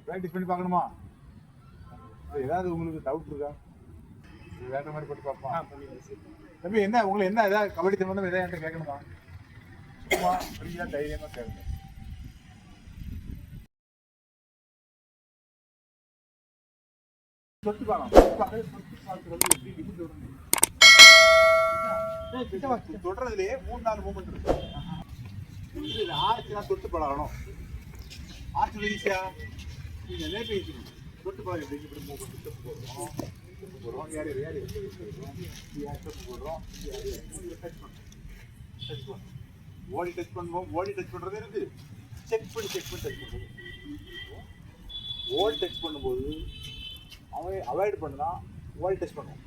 Practice பண்ணி பார்க்கணுமா? ஏதாவது உங்களுக்கு டவுட் இருக்கா? வேற மாதிரி போட்டு பார்ப்போம். தம்பி என்ன உங்களுக்கு என்ன ஏதாவது கபடி சம்பந்தம் எதாவது என்கிட்ட கேட்கணுமா? சும்மா ஃப்ரீயாக தைரியமாக கேட்கணும். தொட்டு தொடர்றதுலயே 3-4 மூமெண்ட் இருக்கு. ஆர்ச்சுனா தொட்டு பழகணும். ஆர்ச்சு ஈஸியா நீங்க நேற்று தொட்டு பழக இப்படி மூமெண்ட் தொட்டு போடுறோம், போடுறோம், யார் போடுறோம், ஓடி டச் பண்ணுவோம். ஓடி டச் பண்றது இருக்கு, செக் பண்ணி டச் பண்ணுவோம். ஓடி டச் பண்ணும்போது அவன் அவாய்ட் பண்ணா ஓடி டச் பண்ணுவோம்.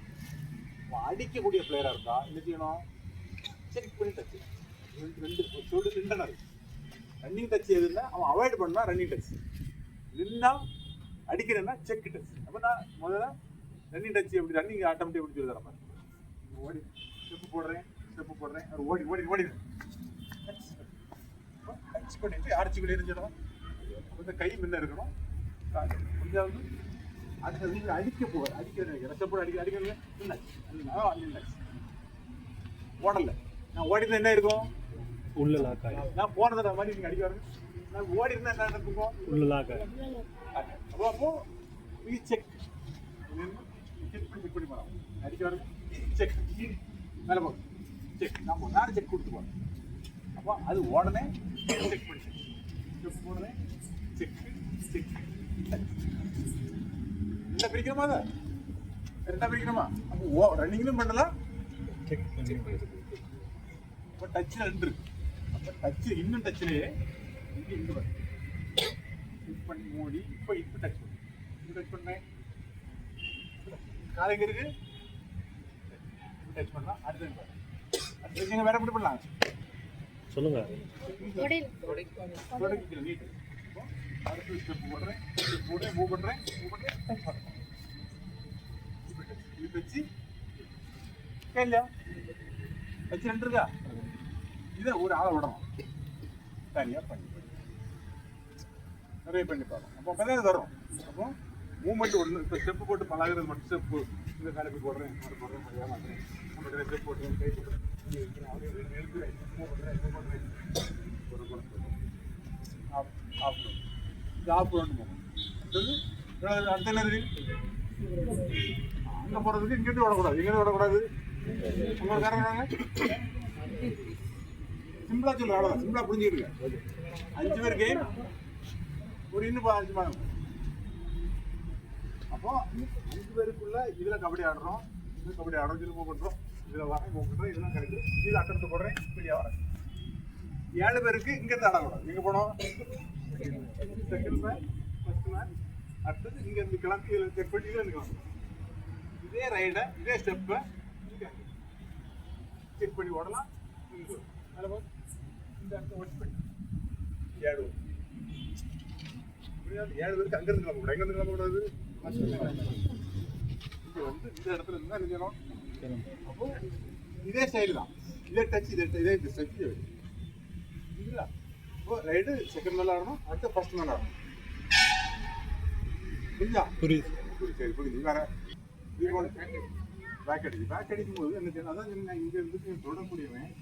அடிக்கக்கூடிய பிளேயராக இருந்தா என்ன செய்யணும்? செக் பண்ணி டச். ரெண்டு நின்றனர் ரன்னிங் டச் எதுன்னா அவன் அவாய்ட் பண்ணா ரன்னிங் டச், நின்னா அடிக்கிறேன்னா செக் டச். அப்போ நான் முதல்ல ரன்னிங் டச் எப்படி ரன்னிங் ஆட்டம் எப்படி சொல்லி தரேன். ஓடி ஸ்டெப்பு போடுறேன் அவர் ஓடி ஓடி ஓடிடுறேன். டச் பண்ணிட்டு அடிச்சுக்கிட்டே இருந்துடும். கொஞ்சம் கை முன்ன இருக்கணும். கொஞ்சம் அது அடிக்க போவார். ரசப்போடு அடிக்கணும். ஓடல நான் ஓடினா என்ன இருக்கும்? உள்ள லாக்கா. நான் போனதை மாதிரி நீங்க அடிக்க வரணும். நான் ஓடி இருந்தா என்ன நடக்கும்? உள்ள லாக்கா. அப்போ செக் பண்ணி போகலாம். அடிக்க வரணும். செக் மேலே போகும். செக் நான் செக் கொடுத்து போறேன். அப்போ அது உடனே செக் பண்ணி செக் போடுறேன். செக் என்ன பிரிக்கணுமா? அதை ரெண்டா பிரிக்கணுமா? அப்போ ரன்னிங்லும் பண்ணலாம், இப்போ டச்சில் ரெண்டு இருக்கு. அப்போ டச்சு இன்னும் டச்சிலேயே இங்கே செக் பண்ணி மூடி இப்போ டச் பண்ணு. டச் பண்ணேன். காலை எங்கே இருக்கு? டச் பண்ணலாம். அடுத்து வேற எப்படி பண்ணலாம் சொல்லுங்க. நீட் அடுத்து ஸ்டெப் போடுறேன், மூவ் பண்ணுறேன், டச் பண்ணுறேன். இப்போ வச்சு இல்லையா வச்சு ரெண்டு இருக்கா? இதை ஒரு ஆளை விடணும். தனியாக நிறைய பண்ணி பார்க்கணும். அப்போ தான் வரும். அப்போ மூவ்மெண்ட் ஒன்று. இப்போ ஸ்டெப்பு போட்டு பழகிறது மட்டும் ஸ்டெப்பு இந்த கலப்பி போடுறேன், ஏமாத்துறேன், நம்ம ஸ்டெப் போடுறேன், கை போடுறேன், ஆஃப் போகணும். அடுத்த என்ன அங்கே போகிறதுக்கு இங்கேருந்து விடக்கூடாது. எங்கேருந்து விடக்கூடாது? உங்களுக்கு காரணம் சிம்பிளா சொல்லுங்க. அவ்வளோதான், சிம்பிளா புரிஞ்சுக்கிடுங்க. 5 பேர் கேம், ஒரு இன்னும் 5 மாதம். அப்போ 5 பேருக்குள்ள இதில் கபடி ஆடுறோம், இதில் மூவ் பண்ணுறோம், இதில் வரேன் மூவ் பண்ணுறோம், இதெல்லாம் கிடைக்கும். இதில் அட்டத்தை போடுறேன், இப்படியா வரேன். 7 பேருக்கு இங்கேருந்து ஆடக்கூடாது. எங்கே போனோம்? செகண்ட் மேன், ஃபர்ஸ்ட் மேன், அடுத்தது இங்கேருந்து கிளம்பி இதில் செக் பண்ணி இதில் கிளம்பணும். இதே ரைடை, இதே ஸ்டெப்பை செக் பண்ணி ஓடலாம். இந்த இடத்த ஒர்க் பண்ணி 7 பேருக்கு அங்கேருந்து கிளம்பக்கூடாது. எங்கேருந்து கிளம்பக்கூடாது? இப்போ இந்த இடத்துல இருந்தால் என்ன செய்யணும்? அப்போ இதே ஸ்டைல் தான், இதே டச், இதே ஸ்டெச் இல்லைங்களா? இப்போ ரைடு செகண்ட் மேலே ஆடணும், அடுத்து ஃபர்ஸ்ட் மேலே ஆடணும். புரியுதா? புரியுது. சரி, புரியுது. வேற பேக் அடிக்கும் போது என்ன செய்யணும்? அதான் இங்கே இருந்து தொடக்கூடியவன்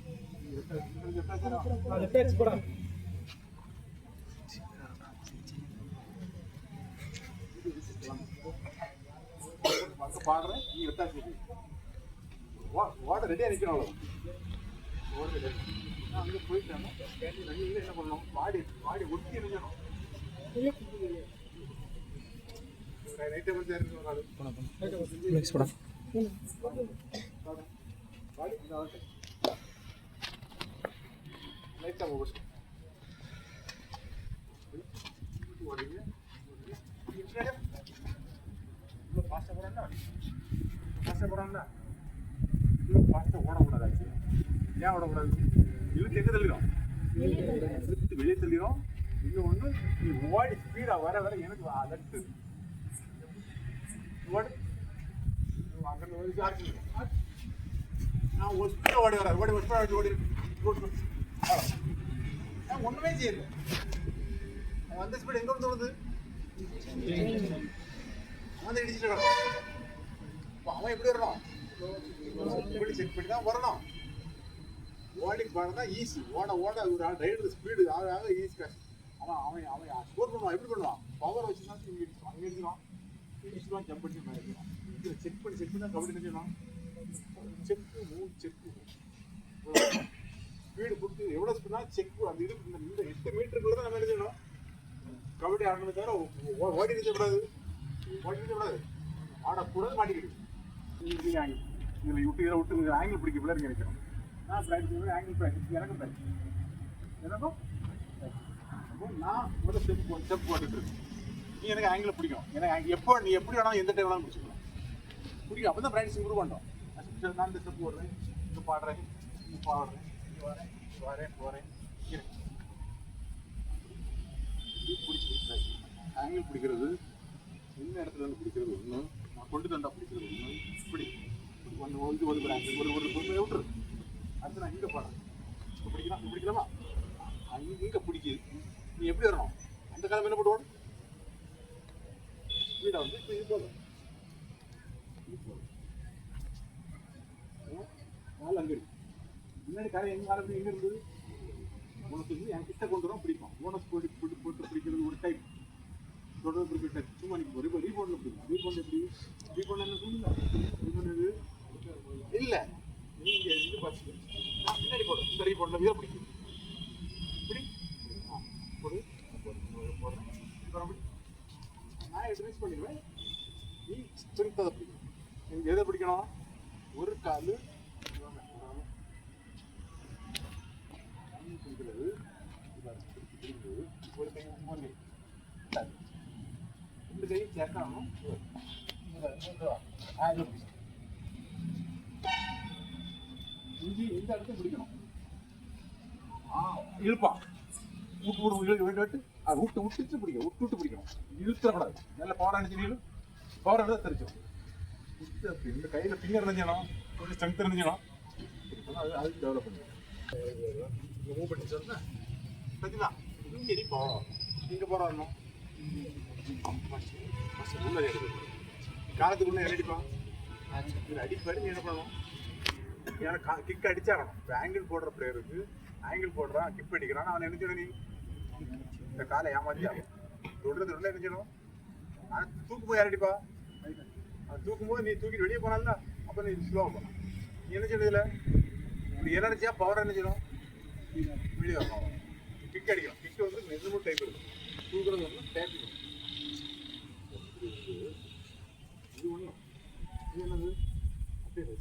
பாடுறேன். நீ விட்டாச்சு ஓட ரெடியாக நிற்கணும். ஓட அங்கே போயிட்டாங்க. என்ன பண்ணணும்? பாடி ஒட்டி நிற்கணும். நைட்டை வந்து லைட்டாக ஓடுங்க. இவ்வளோ ஃபாஸ்ட்டாக போகிறான்னா இவ்வளோ ஃபாஸ்ட்டாக ஓடக்கூடாது. ஏன் ஓடக்கூடாது? இழுத்து எங்கே தள்ளிடும்? இழுத்து வெளியே தள்ளிடும். இன்னொன்று நீ ஓடி ஸ்பீடாக வர எனக்கு அலட்டு ஓடு. அங்கே நான் ஒரு ஸ்பீடாக ஓடி வரேன். ஓடி நான் ஒன்றுமே செய்யல. அந்த ஸ்பீடு எங்கே வந்து தோணுது? அவன் இடிச்சுட்டு கிடக்கும். அப்ப அவன் எப்படி வரணும்? இப்படி செக் பண்ணி தான் வரணும். ஓடிங் பாருன்னா ஈஸி. ஓட ஒரு ரைடர் ஸ்பீடு ஆக ஈஸி காசு. அவன் ஸ்கோர் பண்ணுவான். எப்படி பண்ணுவான்? பவர் வச்சு தான் இங்கே இடிச்சுவான். அங்கே இடிச்சுவான் ஜம்ப் பண்ணி மேலே இடிச்சுவான். இதில் செக் பண்ணி தான் கபடி நினைச்சோம். செக்கு மூவ் ஸ்பீடு கொடுத்து எவ்வளோ ஸ்பீட்னா செக் அந்த இது இந்த 8 மீட்டருக்குள்ள தான் நம்ம எழுதணும். கபடி ஆடணும் தவிர ஓடி நிறுத்தக்கூடாது. ஆடக்கூடாது, மாட்டிக்கிட்டு இதில் விட்டு ஆங்கிள் பிடிக்க பிள்ளை நினைக்கிறோம். நான் ப்ராக்டிஸ் ஆங்கிள் ப்ராக்டிஸ் எனக்கு ப்ராக்டிஸ் எனக்கும் நான் முதல்ல ஸ்டெப் போட்டுட்டு இருக்கேன். நீ எனக்கு ஆங்கிள் பிடிக்கும். எனக்கு எப்போ நீ எப்படி வேணாலும் எந்த டைம் வேணாலும் பிடிச்சிக்கலாம் பிடிக்கும். அப்போ தான் ப்ராக்டிஸ் இம்ப்ரூவ் பண்ணுறோம். நான் இந்த ஸ்டெப் போடுறேன், இங்கே பாடுறேன், இங்கே வரேன் போகிறேன் பிடிச்சி ஆங்கிள் பிடிக்கிறது எந்த இடத்துல இருந்து பிடிக்கிறது ஒன்று, நான் கொண்டு தண்டா பிடிக்கிறது ஒன்று. இப்படி ஒரு ஆங்கிள் ஒரு பொறுமையை விட்டுரு. அடுத்து நான் இங்கே பாடுறேன். இப்போ பிடிக்கலாமா? இங்கே பிடிக்குது. நீ எப்படி வரணும்? அந்த காலம் என்ன போட்டு ஓடும் ஸ்பீடாக வந்து இப்போ இது போதும். நாலு அங்கே இருக்கு. முன்னாடி கரை எங்கள் காலம் எங்கே இருந்தது? உனக்கு வந்து என் கிட்ட கொண்டு வரோம் பிடிக்கும். போனஸ் போட்டு பிடிக்கிறது ஒரு டைப். தொடர்ந்து பிடிக்கிற டைப். சும்மா நீங்கள் ஒரு ரீபவுண்டில் பிடிக்கும். ரீபவுண்ட் எப்படி? ரீபவுண்ட் என்ன சொல்லுங்க? ரீபவுண்ட் இது இல்லை. நீங்கள் இது பார்த்து நான் பின்னாடி போடுறேன். இந்த ரீபவுண்டில் வீர பிடிக்கும். இப்படி போடு போடுறேன். நான் ட்ரெஸ் பண்ணிடுவேன். நீ ஸ்ட்ரென்த் அதை பிடிக்கும். நீங்கள் எதை பிடிக்கணும்? ஒரு கால் பிடிக்கிறது, ஒரு கை மூணு இந்த கை சேர்க்கணும். இஞ்சி இந்த இடத்த பிடிக்கணும். இழுப்பான் விட்டு அது விட்டு பிடிக்கணும். இழுத்தக்கூடாது. நல்ல பவர் அனுப்பிச்சு பவர் எடுத்தால் தெரிஞ்சிடும். இந்த கையில் ஃபிங்கர் இருந்துச்சணும், கொஞ்சம் ஸ்ட்ரென்த் இருந்துச்சணும். அதுக்கு டெவலப் பண்ணுவோம். மூவ் பண்ணி சொன்னேன் பார்த்தீங்களா? இங்கே எடி பவர் இங்கே பவர் வரணும். உள்ள எடுத்து காலத்துக்குள்ள அடிப்பான். இதில் அடிப்பாரு. நீ என்ன பண்ணணும்? ஏன்னா கிக் அடிச்சாகணும். இப்போ ஆங்கிள் போடுற பிளேயருக்கு ஆங்கிள் போடுறான், கிக் அடிக்கிறான். அவன் என்ன செய்யணும்? நீ இந்த காலை ஏமாற்றி ஆகும். தொடுறது என்ன செய்யணும்? ஆனால் தூக்கும் போது யார் அடிப்பா? அவன் தூக்கும்போது நீ தூக்கிட்டு வெளியே போனால அப்போ நீ ஸ்லோவாக போகலாம். நீ என்ன செய்யணும்? இதில் இப்படி என்ன நினச்சா பவர் என்ன செய்யணும்? வெளியே வரணும். கிக் அடிக்கலாம். கிக் வந்து 2 டைப் இருக்கும். தூக்குறது வந்து டேப்பிங். இது ஒன்றும் இது என்னது? அப்படியே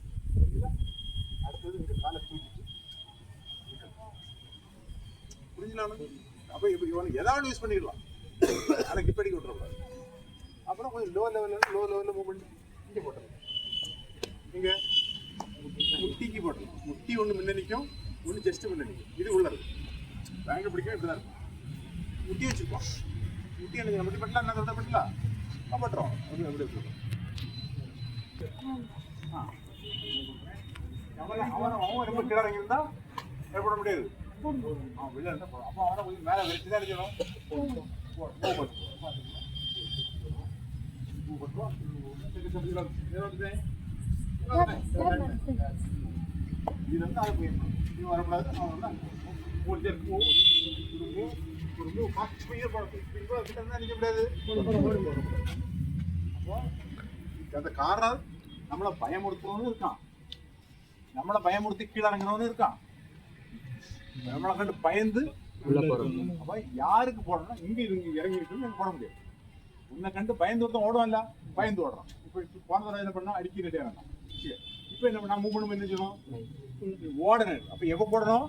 அடுத்தது இந்த காலை தூக்கிட்டு புரிஞ்சலானு. அப்போ இப்போ இவனுக்கு எதாவது யூஸ் பண்ணிடலாம். ஆனால் கிப் அடிக்க விட்டுறக்கூடாது. அப்புறம் கொஞ்சம் லோ லெவலில் மூவ் பண்ணி இங்கே போட்டுருங்க. இங்கே முட்டிக்கு போட்டுருங்க. முட்டி ஒன்று முன்ன நிற்கும், ஒன்று ஜஸ்ட்டு முன்ன நிற்கும். இது உள்ள இருக்கும். பேங்கில் பிடிக்கும் இப்படி தான் இருக்கும். முட்டி வச்சுருப்பான். முட்டி எனக்கு முட்டி பட்டலாம் என்ன சொல்கிற பட்டலாம் போட்டுறோம். அப்படி எப்படி வச்சுருக்கோம். அவன் ரொம்ப கீழே இறங்கியிருந்தா ஏற்பட முடியாது. அவன் வெளில இருந்தால் போடும். அப்போ அவனை கொஞ்சம் மேலே வச்சு தான் அடிச்சிடும். இது வந்து அது நீ வரக்கூடாது. அவன் வந்து ஒரு ஃபாஸ்ட் ஸ்பீடாக போடணும். நிற்க முடியாது. அப்போ அந்த காரணம் நம்மளை பயமுறுத்துறவனும் இருக்கான், நம்மளை பயமுறுத்தி கீழே இறங்குறவனும் இருக்கான், நம்மளை கண்டு பயந்து உள்ள போறோம். அப்போ யாருக்கு போடணும்? இங்கே இறங்கி இருக்குன்னு போட முடியாது. உன்னை கண்டு பயந்து ஒருத்தன் ஓடுவான்ல, பயந்து ஓடுறான். இப்போ போன தடவை என்ன பண்ணா அடிக்க ரெடியாக வேண்டாம். இப்போ என்ன பண்ணா மூவ் பண்ணும்போது என்ன செய்யணும்? ஓடணும். அப்போ எப்போ போடணும்?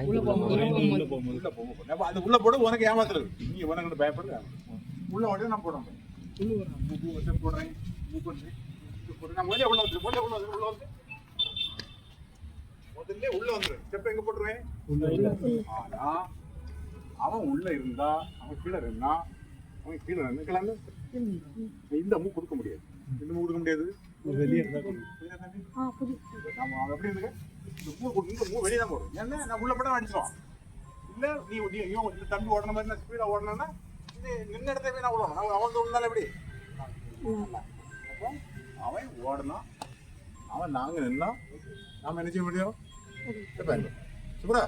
உள்ள போகும்போது. அப்போ அந்த உள்ள போட உனக்கு ஏமாத்துறது. நீ உனக்கு பயப்படுறது உள்ள ஓட நான் போட முடியும். போடுறேன் மூவ் பண்ணுறேன் நான் முதல்ல உள்ள வந்து முதல்ல உள்ள வந்துடுறேன். ஸ்டெப் எங்கே போட்டுருவேன்? ஆனால் அவன் உள்ள இருந்தா அவன் கீழே இருந்தா அவன் கீழே நினைக்கலான்னு இந்த மூவ் கொடுக்க முடியாது. இந்த மூவ் கொடுக்க முடியாது. வெளியே நம்ம அப்படி இருந்துங்க. இந்த மூவ் வெளியே தான் போடுறோம். ஏன்னா நான் உள்ள படம் அடிச்சிடும். இல்லை நீ தம்பி ஓடன மாதிரி நான் ஸ்பீடாக ஓடணும்னா நின்ன இடத்த போய் நான் விடணும் அவன் வந்து விழுந்தாலும் எப்படி அப்போ அவன் ஓடணும் அவன் நாங்கள் நின்னா நாம என்ன செய்ய முடியும் இப்போ சூப்பரா